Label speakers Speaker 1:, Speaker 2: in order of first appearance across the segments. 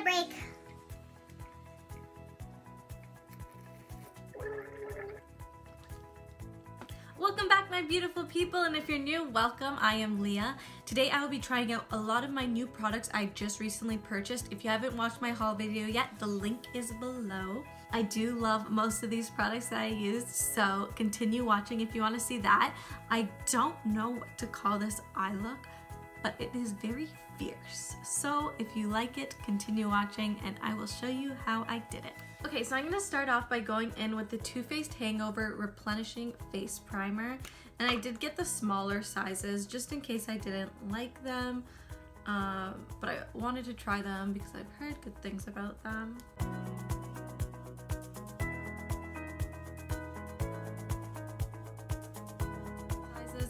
Speaker 1: a break.
Speaker 2: Welcome back, my beautiful people, and if you're new, welcome. I am Leah. Today I will be trying out a lot of my new products I just recently purchased. If you haven't watched my haul video yet, the link is below. I do love most of these products that I used, so continue watching if you want to see that. I don't know what to call this eye look, but it is very fierce. So if you like it, continue watching and I will show you how I did it. Okay, so I'm going to start off by going in with the Too Faced Hangover Replenishing Face Primer. And I did get the smaller sizes just in case I didn't like them. But I wanted to try them because I've heard good things about them.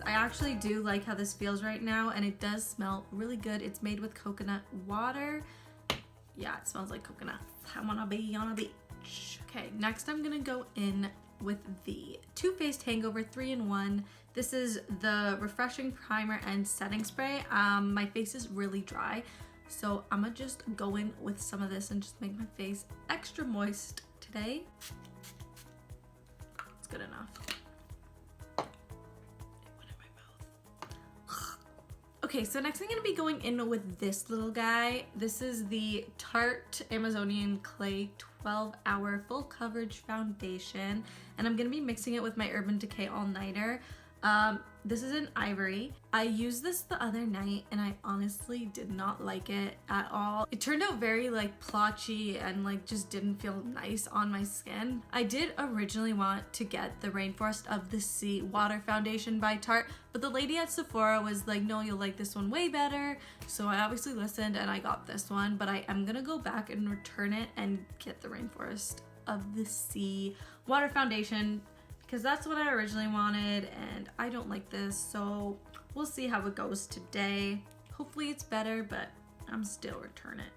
Speaker 2: I actually do like how this feels right now, and it does smell really good. It's made with coconut water. Yeah, it smells like coconut. I wanna be on a beach. Okay, next I'm gonna go in with the Too Faced Hangover 3-in-1. This is the refreshing primer and setting spray. My face is really dry, so I'm gonna just go in with some of this and just make my face extra moist today. It's good enough. Okay, so next I'm going to be going in with this little guy. This is the Tarte Amazonian Clay 12-Hour Full Coverage Foundation, and I'm going to be mixing it with my Urban Decay All-Nighter. This is in Ivory. I used this the other night and I honestly did not like it at all. It turned out very like plotchy and like just didn't feel nice on my skin. I did originally want to get the Rainforest of the Sea Water Foundation by Tarte, but the lady at Sephora was like, no, you'll like this one way better. So I obviously listened and I got this one, but I am gonna go back and return it and get the Rainforest of the Sea Water Foundation, because that's what I originally wanted and I don't like this, so we'll see how it goes today. Hopefully it's better, but I'm still return it.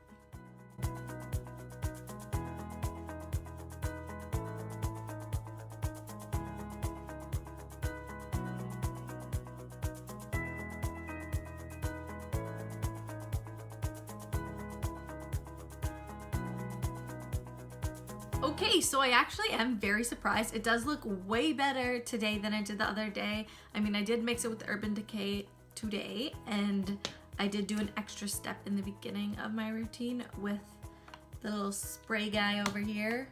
Speaker 2: Okay, so I actually am very surprised. It does look way better today than it did the other day. I mean, I did mix it with Urban Decay today, and I did do an extra step in the beginning of my routine with the little spray guy over here.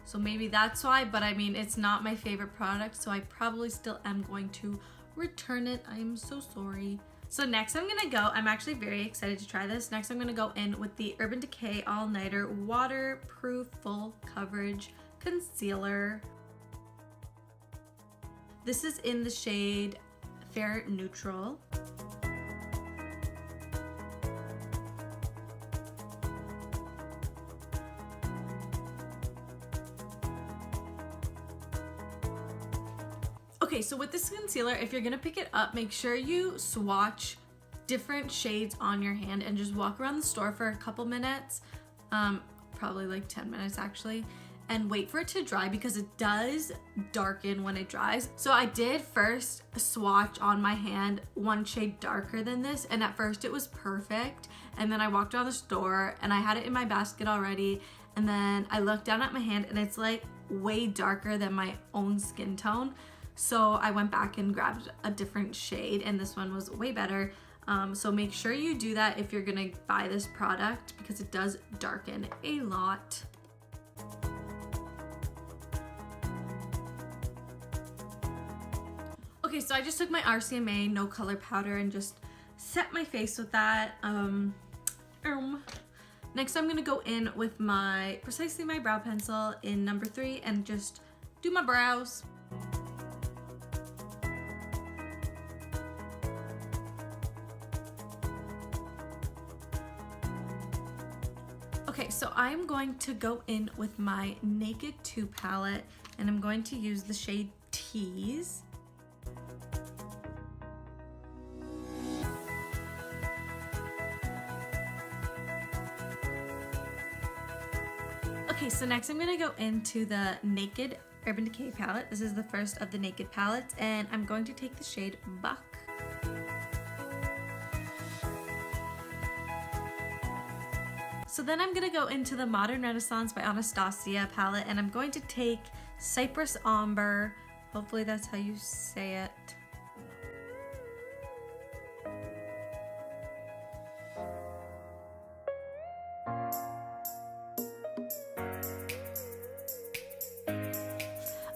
Speaker 2: So maybe that's why, but I mean, it's not my favorite product, so I probably still am going to return it. I am so sorry. So next I'm actually very excited to try this. Next I'm gonna go in with the Urban Decay All-Nighter Waterproof Full Coverage Concealer. This is in the shade Fair Neutral. Okay, so with this concealer, if you're gonna pick it up, make sure you swatch different shades on your hand and just walk around the store for a couple minutes, probably like 10 minutes actually, and wait for it to dry because it does darken when it dries. So I did first swatch on my hand one shade darker than this, and at first it was perfect, and then I walked around the store and I had it in my basket already, and then I looked down at my hand and it's like way darker than my own skin tone. So I went back and grabbed a different shade, and this one was way better. So make sure you do that if you're gonna buy this product because it does darken a lot. Okay, so I just took my RCMA no color powder and just set my face with that. Next I'm gonna go in with my Precisely My Brow Pencil in number 3 and just do my brows. Okay, so I'm going to go in with my Naked 2 palette, and I'm going to use the shade Tease. Okay, so next I'm going to go into the Naked Urban Decay palette. This is the first of the Naked palettes, and I'm going to take the shade Buck. So then I'm gonna go into the Modern Renaissance by Anastasia palette, and I'm going to take Cybrus Umber. Hopefully that's how you say it.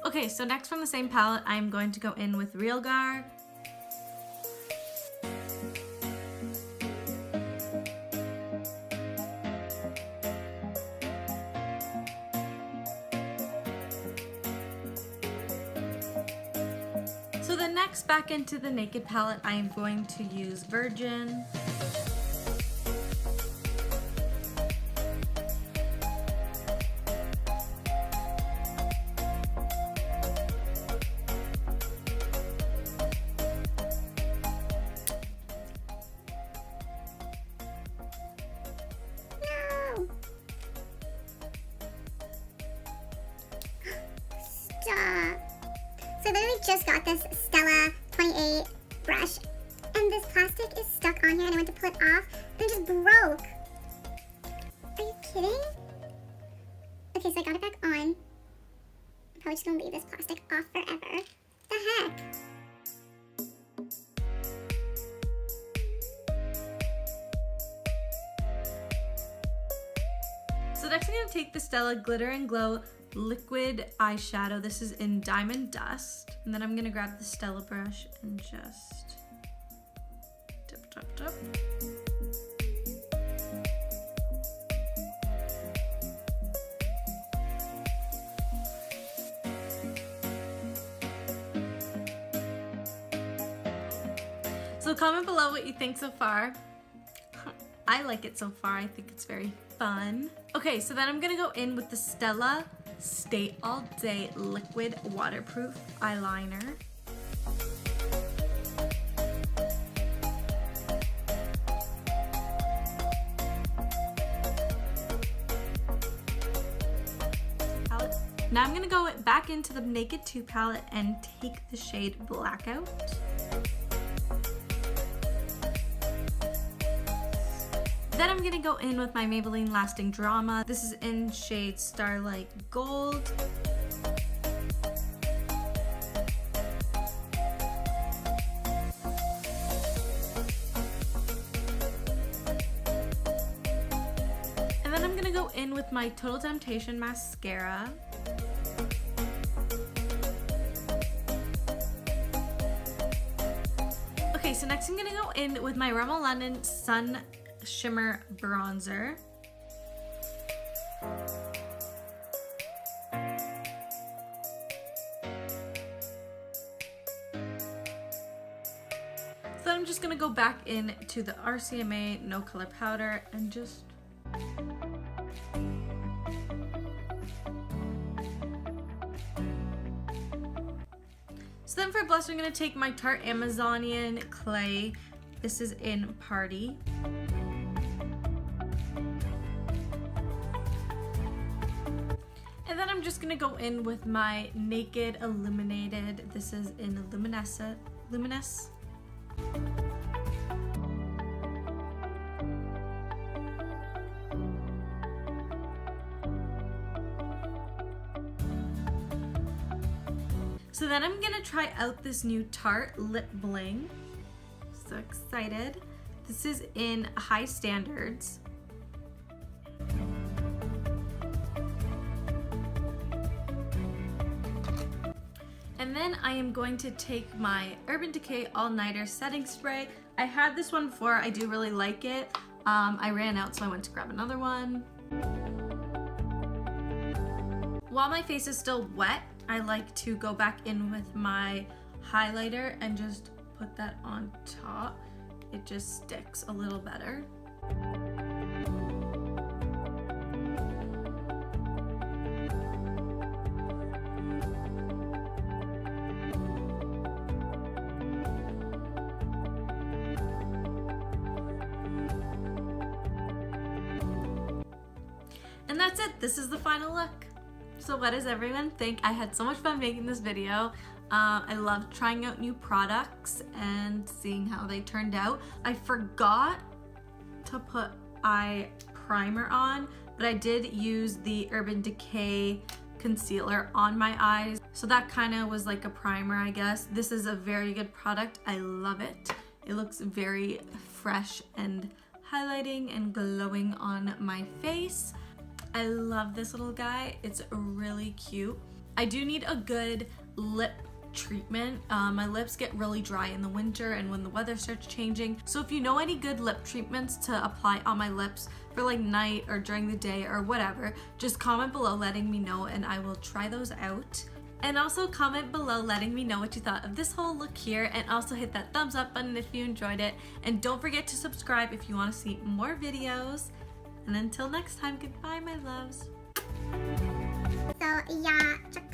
Speaker 2: Okay, so next from the same palette, I'm going to go in with Realgar. So then next, back into the Naked palette, I am going to use Virgin.
Speaker 1: So I literally just got this STILA 28 brush, and this plastic is stuck on here, and I went to pull it off, and it just broke. Are you kidding? Okay, so I got it back on. I'm probably just gonna leave this plastic off forever. The heck?
Speaker 2: So next I'm going to take the Stella Glitter and Glow liquid eyeshadow. This is in Diamond Dust. And then I'm going to grab the Stella brush and just dip, dip, dip. So comment below what you think so far. I like it so far. I think it's very fun. Okay, so then I'm gonna go in with the Stella Stay All Day Liquid Waterproof Eyeliner. Now I'm gonna go back into the Naked 2 palette and take the shade Blackout. Then I'm gonna go in with my Maybelline Lasting Drama. This is in shade Starlight Gold. And then I'm gonna go in with my Total Temptation Mascara. Okay, so next I'm gonna go in with my Rimmel London Sun Shimmer Bronzer. So I'm just gonna go back into the RCMA No Color Powder and just So then for blush, I'm gonna take my Tarte Amazonian Clay. This is in Party. And then I'm just gonna go in with my Naked Illuminated. This is in Luminous. So then I'm gonna try out this new Tarte Lip Bling. So excited. This is in High Standards. And then I am going to take my Urban Decay All Nighter Setting Spray. I had this one before, I do really like it. I ran out, so I went to grab another one. While my face is still wet, I like to go back in with my highlighter and just put that on top. It just sticks a little better. And that's it. This is the final look. So what does everyone think? I had so much fun making this video. I love trying out new products and seeing how they turned out. I forgot to put eye primer on, but I did use the Urban Decay concealer on my eyes. So that kind of was like a primer, I guess. This is a very good product. I love it. It looks very fresh and highlighting and glowing on my face. I love this little guy. It's really cute. I do need a good lip treatment. My lips get really dry in the winter and when the weather starts changing. So if you know any good lip treatments to apply on my lips for like night or during the day or whatever, just comment below letting me know and I will try those out. And also comment below letting me know what you thought of this whole look here, and also hit that thumbs up button if you enjoyed it, and don't forget to subscribe if you want to see more videos. And until next time, goodbye my loves.
Speaker 1: So yeah, check